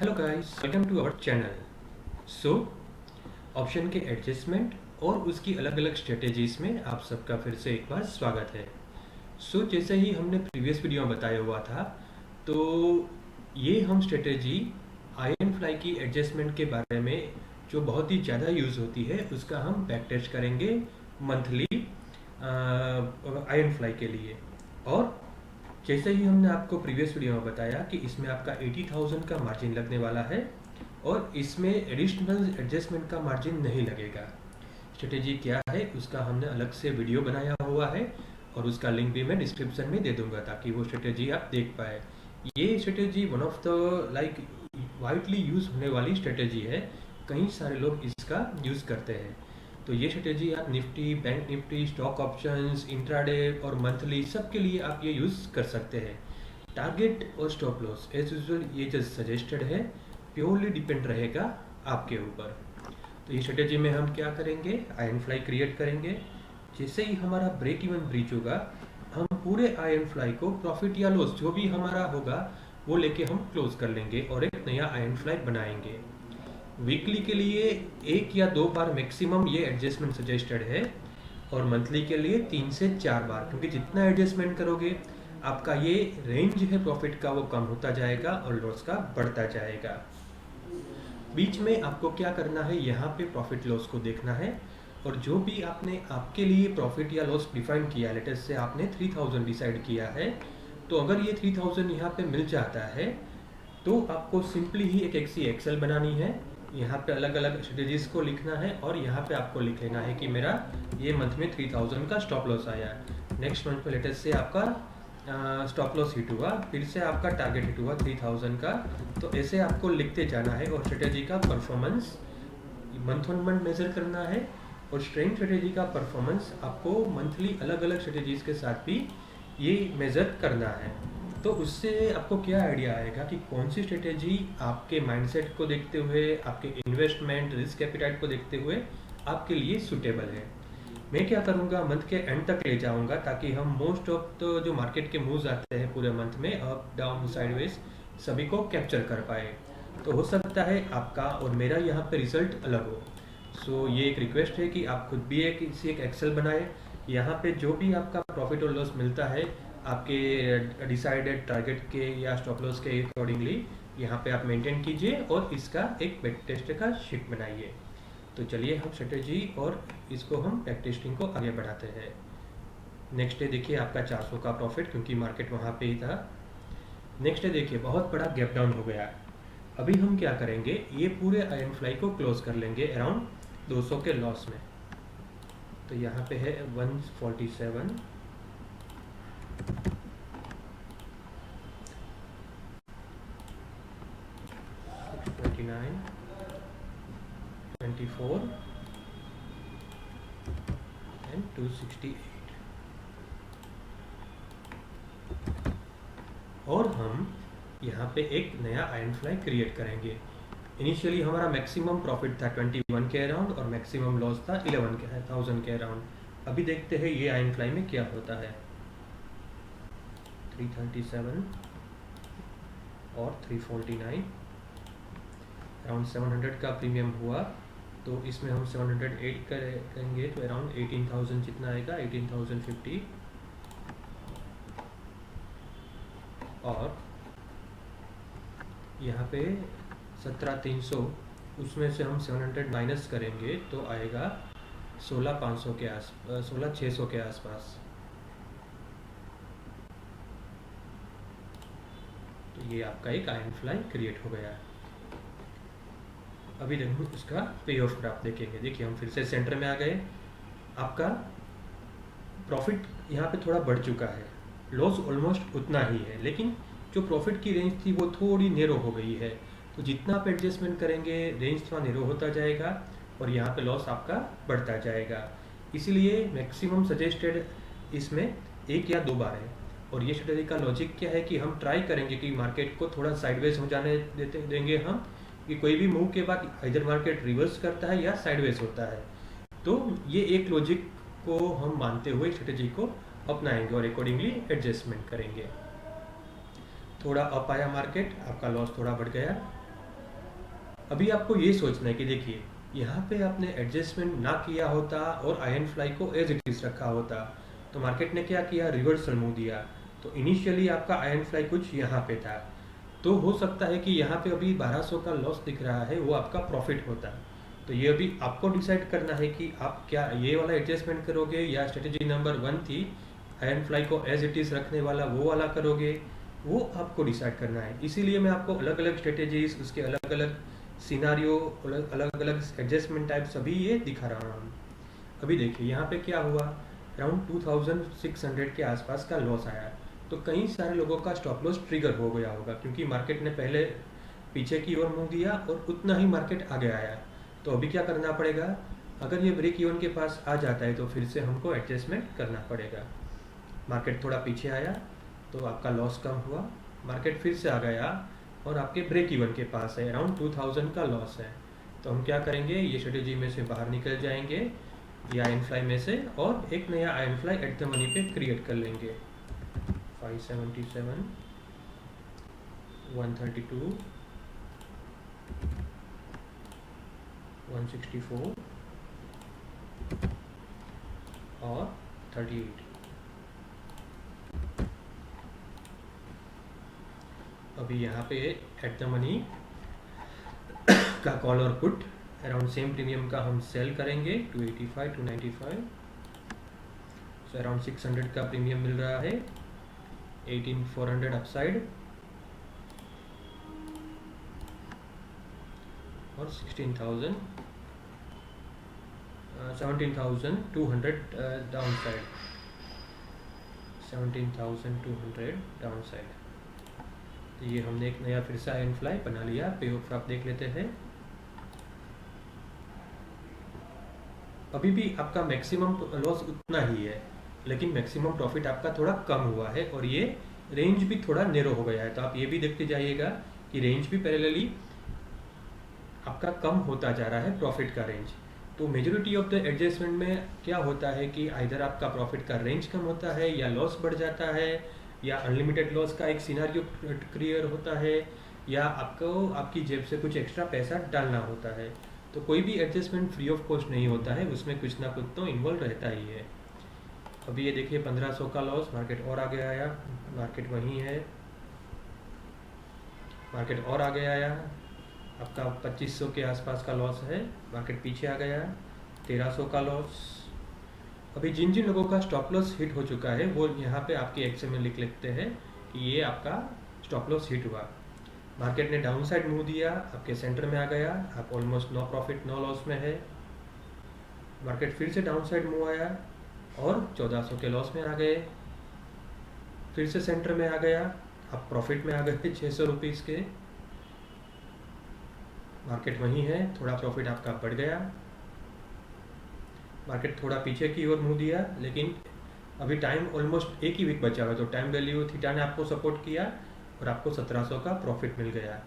Hello guys, welcome to our channel. So option के adjustment और उसकी अलग अलग स्ट्रेटेजीज में आप सबका फिर से एक बार स्वागत है। जैसे ही हमने प्रीवियस वीडियो में बताया हुआ था, तो ये हम स्ट्रेटेजी आयरन फ्लाई की एडजस्टमेंट के बारे में जो बहुत ही ज़्यादा यूज़ होती है उसका हम बैक टेस्ट करेंगे मंथली आयरन फ्लाई के लिए। और जैसे ही हमने आपको प्रीवियस वीडियो में बताया कि इसमें आपका 80,000 का मार्जिन लगने वाला है और इसमें एडिशनल एडजस्टमेंट का मार्जिन नहीं लगेगा। स्ट्रेटेजी क्या है उसका हमने अलग से वीडियो बनाया हुआ है और उसका लिंक भी मैं डिस्क्रिप्शन में दे दूंगा ताकि वो स्ट्रेटेजी आप देख पाए। ये strategy one of the widely use होने वाली स्ट्रेटेजी है। कई सारे लोग इसका यूज़ करते हैं। तो ये स्ट्रेटेजी आप Nifty, bank Nifty, stock options, intraday और मंथली सब के लिए आप ये यूज़ कर सकते हैं। टारगेट और स्टॉप लॉस एज यूजुअल ये जो सजेस्टेड है, प्योरली डिपेंड रहेगा आपके ऊपर। तो ये स्ट्रेटेजी में हम क्या करेंगे, आयरन फ्लाई क्रिएट करेंगे। जैसे ही हमारा ब्रेक इवन ब्रीच होगा, हम पूरे आयरन फ्लाई को प्रॉफिट या लॉस जो भी हमारा होगा वो लेके हम क्लोज कर लेंगे और एक नया आयरन फ्लाई बनाएंगे। वीकली के लिए एक या दो बार मैक्सिमम ये एडजस्टमेंट सजेस्टेड है और मंथली के लिए 3 से 4 बार, क्योंकि जितना एडजस्टमेंट करोगे आपका ये रेंज है प्रॉफिट का वो कम होता जाएगा और लॉस का बढ़ता जाएगा। बीच में आपको क्या करना है, यहाँ पे प्रॉफिट लॉस को देखना है और जो भी आपने आपके लिए प्रॉफिट या लॉस डिफाइन किया, लेटेस्ट से आपने 3000 डिसाइड किया है, तो अगर ये 3000 यहाँ पे मिल जाता है तो आपको सिंपली ही एक एक्सेल बनानी है। यहाँ पे अलग अलग स्ट्रेटेजीज को लिखना है और यहाँ पे आपको लिख लेना है कि मेरा ये मंथ में 3000 का स्टॉप लॉस आया, नेक्स्ट मंथ में लेटेस्ट से आपका स्टॉप लॉस हिट हुआ, फिर से आपका टारगेट हिट हुआ 3000 का। तो ऐसे आपको लिखते जाना है और स्ट्रेटेजी का performance month on month measure करना है और स्ट्रेंथ स्ट्रेटेजी का परफॉर्मेंस आपको मंथली अलग अलग स्ट्रेटेजीज के साथ भी ये मेजर करना है। तो उससे आपको क्या आइडिया आएगा कि कौन सी स्ट्रेटेजी आपके माइंडसेट को देखते हुए, आपके इन्वेस्टमेंट रिस्क एपिटाइट को देखते हुए आपके लिए सूटेबल है। मैं क्या करूँगा, मंथ के एंड तक ले जाऊँगा ताकि हम मोस्ट ऑफ द जो मार्केट के मूव्स आते हैं पूरे मंथ में, अप डाउन साइडवेज, सभी को कैप्चर कर पाए। तो हो सकता है आपका और मेरा यहाँ पे रिजल्ट अलग हो। ये एक रिक्वेस्ट है कि आप खुद भी एक एक्सेल बनाए। यहाँ पे जो भी आपका प्रॉफिट और लॉस मिलता है आपके डिसाइडेड टारगेट के या स्टॉप लॉस के अकॉर्डिंगली यहाँ पे आप मेंटेन कीजिए और इसका एक बैक टेस्ट का शीट बनाइए। तो चलिए हम स्ट्रेटेजी और इसको हम बैक टेस्टिंग को आगे बढ़ाते हैं। नेक्स्ट डे देखिए आपका 400 का प्रॉफिट, क्योंकि मार्केट वहाँ पे ही था। नेक्स्ट डे देखिए बहुत बड़ा गैप डाउन हो गया। अभी हम क्या करेंगे, ये पूरे आयरन फ्लाई को क्लोज कर लेंगे अराउंड 200 के लॉस में। तो यहाँ पे है 147, 29, 24 एंड 268। और हम यहाँ पे एक नया आयरन फ्लाई क्रिएट करेंगे। इनिशियली हमारा मैक्सिमम प्रॉफिट था 21 के अराउंड और मैक्सिमम लॉस था 11,000 के अराउंड। अभी देखते हैं ये आयरन फ्लाई में क्या होता है। 337 और 349, अराउंड 700 का प्रीमियम हुआ, तो इसमें हम 708 करेंगे तो अराउंड 18,000 जितना आएगा, 18,050। और यहाँ पे 17,300, उसमें से हम 700 माइनस करेंगे तो आएगा 16,500 के आस 16,600 के आसपास। तो ये आपका एक आयरन फ्लाई क्रिएट हो गया। अभी देखो इसका पे ऑफ ग्राफ देखेंगे। देखिए हम फिर से सेंटर में आ गए। आपका प्रॉफिट यहाँ पे थोड़ा बढ़ चुका है, लॉस ऑलमोस्ट उतना ही है, लेकिन जो प्रॉफिट की रेंज थी वो थोड़ी नेरो हो गई है। तो जितना आप एडजस्टमेंट करेंगे रेंज थोड़ा नेरो होता जाएगा और यहाँ पे लॉस आपका बढ़ता जाएगा। इसीलिए मैक्सिमम सजेस्टेड इसमें एक या दो बार है। और ये स्ट्रेटेजी का लॉजिक क्या है कि हम ट्राई करेंगे कि मार्केट को थोड़ा साइडवेज हो जाने देंगे हम, कि कोई भी मूव के बाद इधर मार्केट रिवर्स करता है या साइडवेज होता है। तो ये एक लॉजिक को हम मानते हुए स्ट्रेटेजी को अपनाएंगे और अकॉर्डिंगली एडजस्टमेंट करेंगे। थोड़ा अप आया मार्केट, आपका लॉस थोड़ा बढ़ गया। अभी आपको ये सोचना है कि देखिए, यहाँ पे आपने एडजस्टमेंट ना किया होता और आयन फ्लाई को एज इट इज रखा होता, तो मार्केट ने क्या किया, रिवर्सल मूव दिया। तो इनिशियली आपका आयन फ्लाई कुछ यहाँ पे था, तो हो सकता है कि यहाँ पे अभी 1200 का लॉस दिख रहा है, वो आपका प्रॉफिट होता। तो ये अभी आपको डिसाइड करना है कि आप क्या ये वाला एडजस्टमेंट करोगे, या स्ट्रेटेजी नंबर 1 थी आयन फ्लाई को एज इट इज़ रखने वाला, वो वाला करोगे। वो आपको डिसाइड करना है। इसीलिए मैं आपको अलग अलग स्ट्रेटेजीज, उसके अलग अलग सिनारियो, अलग अलग एडजस्टमेंट टाइप सभी ये दिखा रहा हूँ। अभी देखिए यहाँ पे क्या हुआ, अराउंड 2600 के आसपास का लॉस आया। तो कई सारे लोगों का स्टॉप लॉस ट्रिगर हो गया होगा, क्योंकि मार्केट ने पहले पीछे की ओर मूव दिया और उतना ही मार्केट आगे आया। तो अभी क्या करना पड़ेगा, अगर ये ब्रेक इवन के पास आ जाता है तो फिर से हमको एडजस्टमेंट करना पड़ेगा। मार्केट थोड़ा पीछे आया तो आपका लॉस कम हुआ, मार्केट फिर से आ गया और आपके ब्रेक इवन के पास है, अराउंड 2000 का लॉस है। तो हम क्या करेंगे, ये स्ट्रेटेजी में से बाहर निकल जाएंगे, ये आयन फ्लाई में से, और एक नया ion fly at the money पे क्रिएट कर लेंगे। 577, 132, 164 और 38। अभी यहाँ पे एट द मनी का कॉल और पुट अराउंड सेम प्रीमियम का हम सेल करेंगे 285 295। सो अराउंड 600 का प्रीमियम मिल रहा है, 18400 अपसाइड और 17,200 डाउन साइड, 17,200 डाउन साइड। तो ये हमने एक नया फिर से आयन फ्लाई बना लिया। पे ऑफ आप देख लेते हैं। अभी भी आपका मैक्सिमम लॉस उतना ही है, लेकिन मैक्सिमम प्रॉफिट आपका थोड़ा कम हुआ है और ये रेंज भी थोड़ा नेरो हो गया है। तो आप ये भी देखते जाइएगा कि रेंज भी पैरेलली आपका कम होता जा रहा है, प्रॉफिट का रेंज। तो मेजॉरिटी ऑफ द एडजस्टमेंट में क्या होता है कि आइदर आपका प्रॉफिट का रेंज कम होता है, या लॉस बढ़ जाता है, या अनलिमिटेड लॉस का एक सिनारियो क्लियर होता है, या आपको आपकी जेब से कुछ एक्स्ट्रा पैसा डालना होता है। तो कोई भी एडजस्टमेंट फ्री ऑफ कॉस्ट नहीं होता है, उसमें कुछ ना कुछ तो इन्वॉल्व रहता ही है। अभी ये देखिए 1500 का लॉस, मार्केट और आगे आया, मार्केट वहीं है, मार्केट और आगे आया, आपका 2500 के आसपास का लॉस है, मार्केट पीछे आ गया, 1300 का लॉस। अभी जिन जिन लोगों का स्टॉप लॉस हिट हो चुका है वो यहाँ पे आपके एक्सेल में लिख लेते हैं कि ये आपका स्टॉप लॉस हिट हुआ। मार्केट ने डाउन साइड मूव दिया, आपके सेंटर में आ गया, आप almost no profit no loss में है। मार्केट फिर से डाउन साइड मूव आया और 1400 के लॉस में आ गए, फिर से सेंटर में आ गया, आप प्रॉफिट में आ गए 600 रुपीज़ के। मार्केट वहीं है, थोड़ा प्रॉफिट आपका बढ़ गया। मार्केट थोड़ा पीछे की ओर मूव दिया, लेकिन अभी टाइम ऑलमोस्ट एक ही वीक बचा हुआ, तो टाइम वैल्यू थीटा ने आपको सपोर्ट किया और आपको 1700 का प्रॉफिट मिल गया।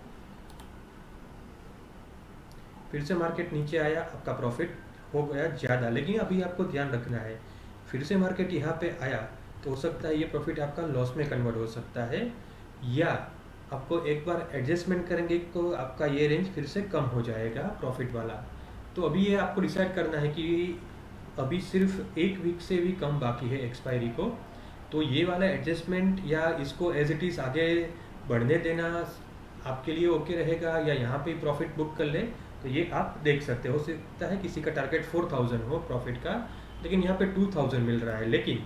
फिर से मार्केट नीचे आया, आपका प्रॉफिट हो गया ज़्यादा, लेकिन अभी आपको ध्यान रखना है, फिर से मार्केट यहाँ पे आया तो हो सकता है ये प्रॉफिट आपका लॉस में कन्वर्ट हो सकता है, या आपको एक बार एडजस्टमेंट करेंगे तो आपका ये रेंज फिर से कम हो जाएगा प्रॉफिट वाला। तो अभी ये आपको डिसाइड करना है कि अभी सिर्फ एक वीक से भी कम बाकी है एक्सपायरी को, तो ये वाला एडजस्टमेंट या इसको एज इट इज़ आगे बढ़ने देना आपके लिए ओके रहेगा, या यहाँ पे प्रॉफिट बुक कर ले। तो ये आप देख सकते हो सकता है किसी का टारगेट 4000 हो प्रॉफिट का, लेकिन यहाँ पे 2000 मिल रहा है। लेकिन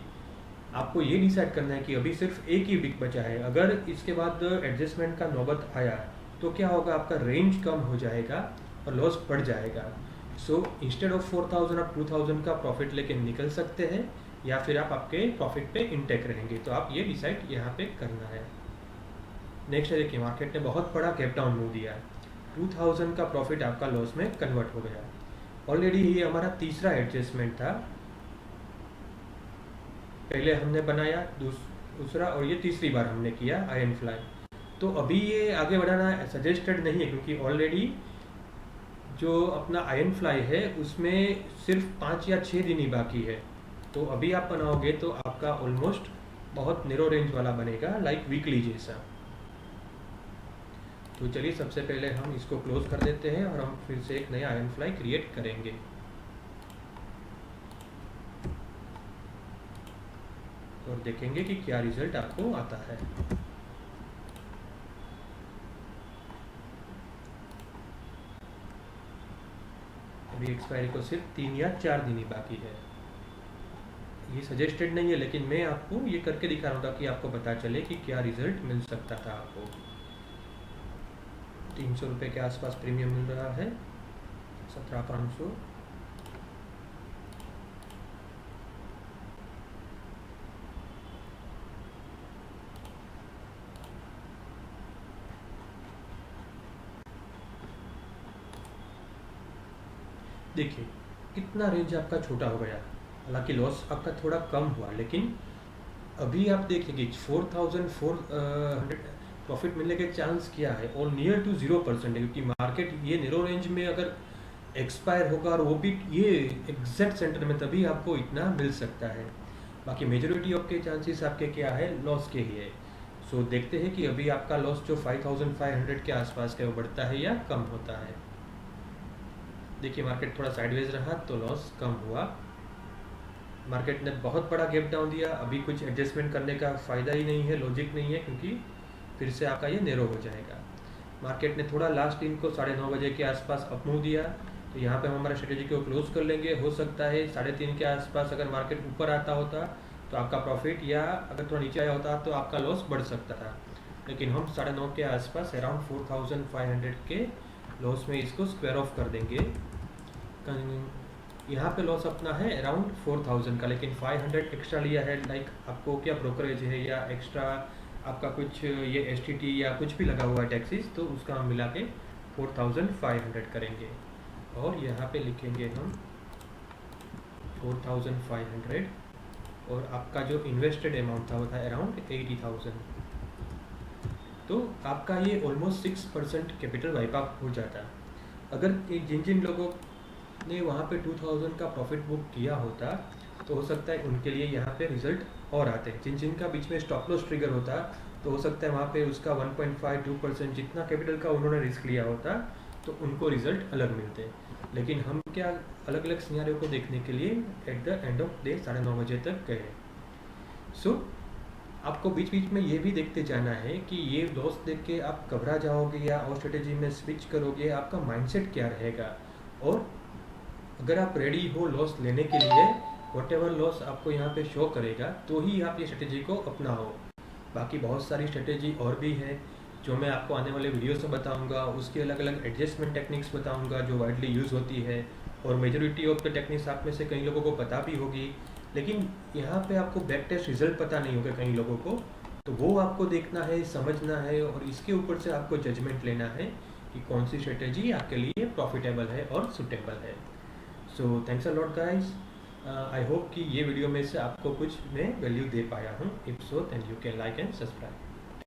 आपको ये डिसाइड करना है कि अभी सिर्फ एक ही वीक बचा है, अगर इसके बाद एडजस्टमेंट का नौबत आया तो क्या होगा, आपका रेंज कम हो जाएगा और लॉस बढ़ जाएगा। सो इंस्टेड ऑफ 4000 आप 2000 का प्रॉफिट लेके निकल सकते हैं, या फिर आप आपके प्रॉफिट पे इंटेक रहेंगे। तो आप ये डिसाइड यहाँ पे करना है। नेक्स्ट है, देखिए मार्केट ने बहुत बड़ा गैप डाउन मूव दिया, 2000 का प्रॉफिट आपका लॉस में कन्वर्ट हो गया। ऑलरेडी ये हमारा तीसरा एडजस्टमेंट था, पहले हमने बनाया दूसरा और ये तीसरी बार हमने किया आयन फ्लाई। तो अभी ये आगे बढ़ाना सजेस्टेड नहीं है, क्योंकि ऑलरेडी जो अपना आयन फ्लाई है उसमें सिर्फ 5 या 6 दिन ही बाकी है। तो अभी आप बनाओगे तो आपका ऑलमोस्ट बहुत नेरो रेंज वाला बनेगा, लाइक वीकली जैसा। तो चलिए सबसे पहले हम इसको क्लोज कर देते हैं और हम फिर से एक नया आयन फ्लाई क्रिएट करेंगे। और देखेंगे कि क्या रिजल्ट आपको आता है। अभी एक्सपायरी को सिर्फ 3 या 4 दिन ही बाकी है। ये सजेस्टेड नहीं है, लेकिन मैं आपको ये करके दिखा रहा था कि आपको पता चले कि क्या रिजल्ट मिल सकता था आपको। 300 रुपये के आसपास प्रीमियम मिल रहा है, 17,500। देखिए कितना रेंज आपका छोटा हो गया। हालांकि लॉस आपका थोड़ा कम हुआ, लेकिन अभी आप देखेंगे 4,400 प्रॉफिट मिलने के चांस क्या है, और नियर टू 0% है, क्योंकि मार्केट ये नैरो रेंज में अगर एक्सपायर होगा और वो भी ये एग्जैक्ट सेंटर में, तभी आपको इतना मिल सकता है। बाकी मेजोरिटी ऑफ के चांसेस आपके क्या है, लॉस के ही है। सो देखते हैं कि अभी आपका लॉस जो 5,500 के आसपास का वो बढ़ता है या कम होता है। देखिए मार्केट थोड़ा साइडवेज रहा तो लॉस कम हुआ। मार्केट ने बहुत बड़ा गैप डाउन दिया, अभी कुछ एडजस्टमेंट करने का फ़ायदा ही नहीं है, लॉजिक नहीं है, क्योंकि फिर से आपका ये नैरो हो जाएगा। मार्केट ने थोड़ा लास्ट दिन को 9:30 बजे के आसपास अप मूव दिया, तो यहाँ पे हम हमारा स्ट्रेटेजी को क्लोज कर लेंगे। हो सकता है 3:30 के आसपास अगर मार्केट ऊपर आता होता तो आपका प्रॉफिट, या अगर थोड़ा नीचे आया होता तो आपका लॉस बढ़ सकता था। लेकिन हम 9:30 के आसपास अराउंड 4,500 के लॉस में इसको स्क्वायर ऑफ कर देंगे। यहाँ पे लॉस अपना है अराउंड 4,000 का, लेकिन 500 एक्स्ट्रा लिया है। लाइक आपको क्या ब्रोकरेज है या एक्स्ट्रा आपका कुछ ये STT या कुछ भी लगा हुआ है टैक्सीज, तो उसका हम मिला के 4,500 करेंगे। और यहाँ पे लिखेंगे हम 4,500, और आपका जो इन्वेस्टेड अमाउंट था वो था अराउंड 80,000। तो आपका ये ऑलमोस्ट 6% कैपिटल वाइप आउट हो जाता। अगर जिन जिन लोगों ने वहाँ पे 2,000 का प्रॉफिट बुक किया होता, तो हो सकता है उनके लिए यहाँ पे रिजल्ट और आते हैं। जिन जिनका बीच में स्टॉप लॉस ट्रिगर होता, तो हो सकता है वहाँ पे उसका 1.5-2% जितना कैपिटल का उन्होंने रिस्क लिया होता, तो उनको रिजल्ट अलग मिलते। लेकिन हम क्या अलग अलग सिनेरियो को देखने के लिए at the end of day 9:30 बजे तक गए। सो आपको बीच बीच में ये भी देखते जाना है कि ये लॉस देख के आप घबरा जाओगे या और स्ट्रेटेजी में स्विच करोगे, आपका माइंडसेट क्या रहेगा। और अगर आप रेडी हो लॉस लेने के लिए, वट एवर लॉस आपको यहाँ पे शो करेगा, तो ही आप ये स्ट्रेटेजी को अपनाओ। बाकी बहुत सारी स्ट्रेटेजी और भी है जो मैं आपको आने वाले वीडियोस में बताऊंगा। उसकी अलग अलग एडजस्टमेंट टेक्निक्स बताऊंगा जो वाइडली यूज़ होती है, और मेजोरिटी ऑफ द टेक्निक्स आप में से कई लोगों को पता भी होगी, लेकिन यहाँ पे आपको बैक टेस्ट रिजल्ट पता नहीं होगा कई लोगों को। तो वो आपको देखना है, समझना है, और इसके ऊपर से आपको जजमेंट लेना है कि कौन सी स्ट्रेटेजी आपके लिए प्रॉफिटेबल है और सुटेबल है। So thanks a lot guys. I hope कि ये वीडियो में से आपको कुछ मैं वैल्यू दे पाया हूँ। If so then you can like and subscribe.